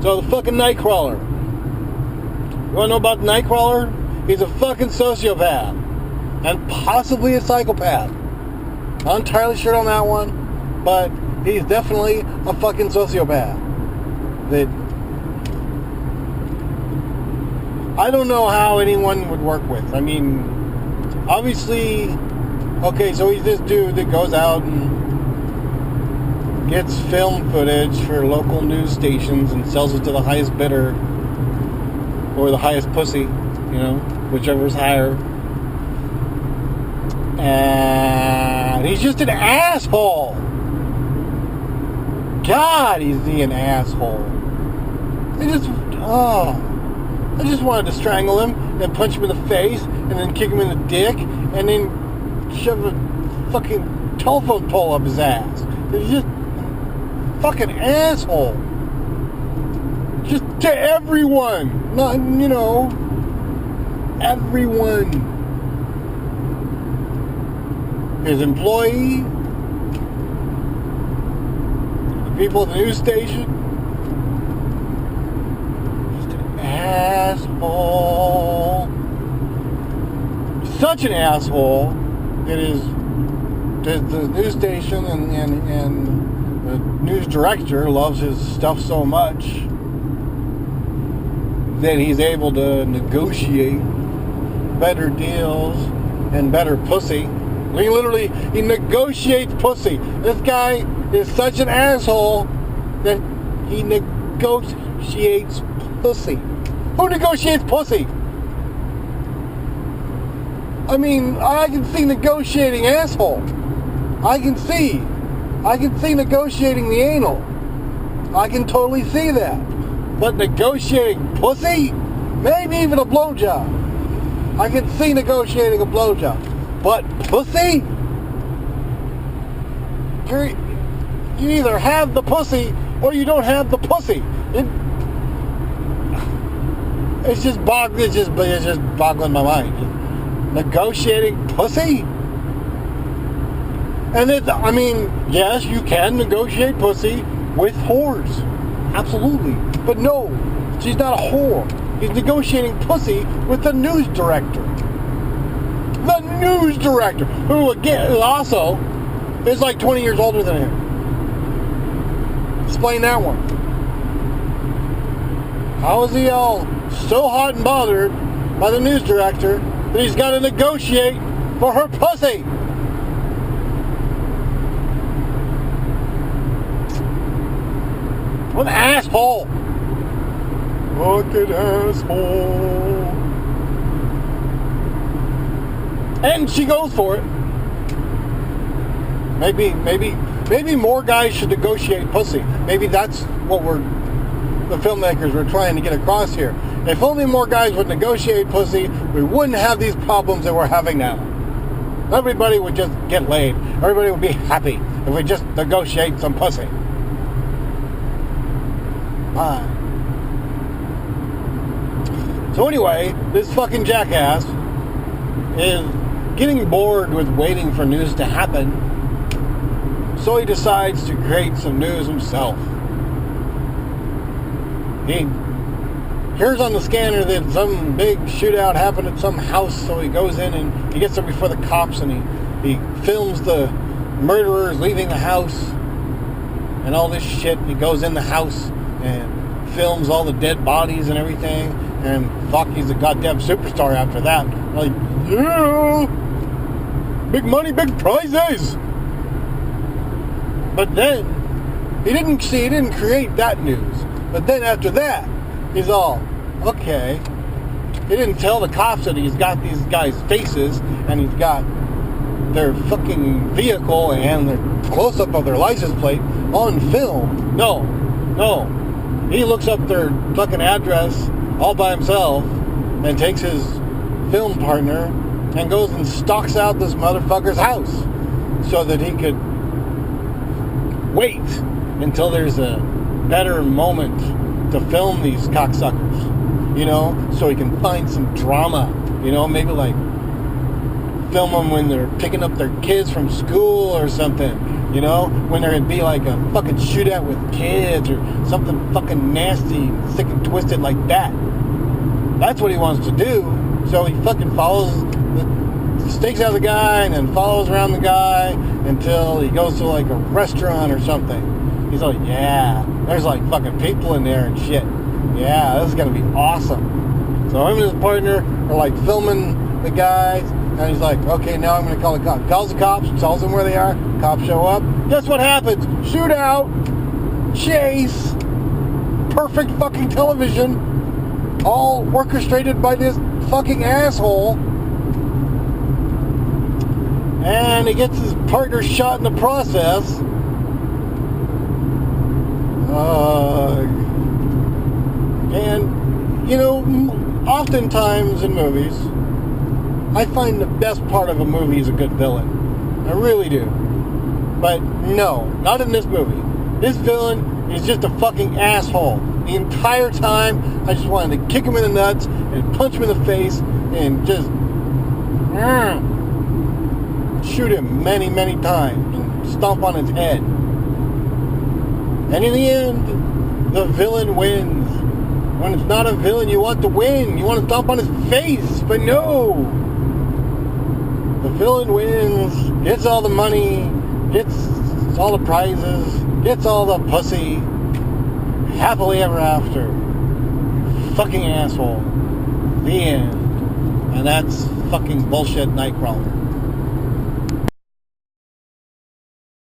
So the fucking Nightcrawler. You wanna know about the Nightcrawler? He's a fucking sociopath. And possibly a psychopath. Not entirely sure on that one. But he's definitely a fucking sociopath. That I don't know how anyone would work with. I mean, obviously, okay, so he's this dude that goes out and gets film footage for local news stations and sells it to the highest bidder or the highest pussy, whichever's higher. And he's just an asshole. God, is he an asshole. I just wanted to strangle him, then punch him in the face, and then kick him in the dick, and then shove a fucking telephone pole up his ass. He's just fucking asshole. Just to everyone. Not, everyone. His employee, the people at the news station. Just an asshole. Such an asshole that the news station and the news director loves his stuff so much that he's able to negotiate better deals and better pussy. He negotiates pussy. This guy is such an asshole that he negotiates pussy. Who negotiates pussy? I mean, I can see negotiating asshole. I can see negotiating the anal. I can totally see that. But negotiating pussy? Maybe even a blowjob. I can see negotiating a blowjob. But pussy? You either have the pussy or you don't have the pussy. It's just boggling my mind. Negotiating pussy? And yes, you can negotiate pussy with whores. Absolutely. But no, she's not a whore. He's negotiating pussy with the news director. The news director, who again also is like 20 years older than him. Explain that one. How is he all so hot and bothered by the news director that he's got to negotiate for her pussy? What an asshole. Fucking asshole. And she goes for it. Maybe more guys should negotiate pussy. Maybe that's what the filmmakers were trying to get across here. If only more guys would negotiate pussy, we wouldn't have these problems that we're having now. Everybody would just get laid. Everybody would be happy if we just negotiate some pussy. So anyway, this fucking jackass is getting bored with waiting for news to happen, so he decides to create some news himself. He hears on the scanner that some big shootout happened at some house, so he goes in and he gets there before the cops, and he films the murderers leaving the house and all this shit. He goes in the house and films all the dead bodies and everything, and fuck, he's a goddamn superstar after that. Like, yeah, big money, big prizes. But then he didn't create that news. But then after that, he's all, okay, he didn't tell the cops that he's got these guys' faces and he's got their fucking vehicle and their close-up of their license plate on film. No. He looks up their fucking address all by himself and takes his film partner and goes and stalks out this motherfucker's house so that he could wait until there's a better moment to film these cocksuckers, so he can find some drama, maybe like film them when they're picking up their kids from school or something, You know, when there'd be like a fucking shootout with kids or something fucking nasty, sick and twisted like that. That's what he wants to do. So he fucking stakes out the guy and then follows around the guy until he goes to like a restaurant or something. He's like, yeah, there's like fucking people in there and shit. Yeah, this is gonna be awesome. So him and his partner are like filming the guys. And he's like, okay, now I'm going to call the cops. Calls the cops, tells them where they are. Cops show up. Guess what happens? Shootout. Chase. Perfect fucking television. All orchestrated by this fucking asshole. And he gets his partner shot in the process. And, you know, oftentimes in movies, I find the best part of a movie is a good villain. I really do. But no, not in this movie. This villain is just a fucking asshole. The entire time, I just wanted to kick him in the nuts and punch him in the face and just shoot him many, many times and stomp on his head. And in the end, the villain wins. When it's not a villain, you want to win. You want to stomp on his face, but no. The villain wins, gets all the money, gets all the prizes, gets all the pussy, happily ever after. Fucking asshole. The end. And that's fucking bullshit Nightcrawler.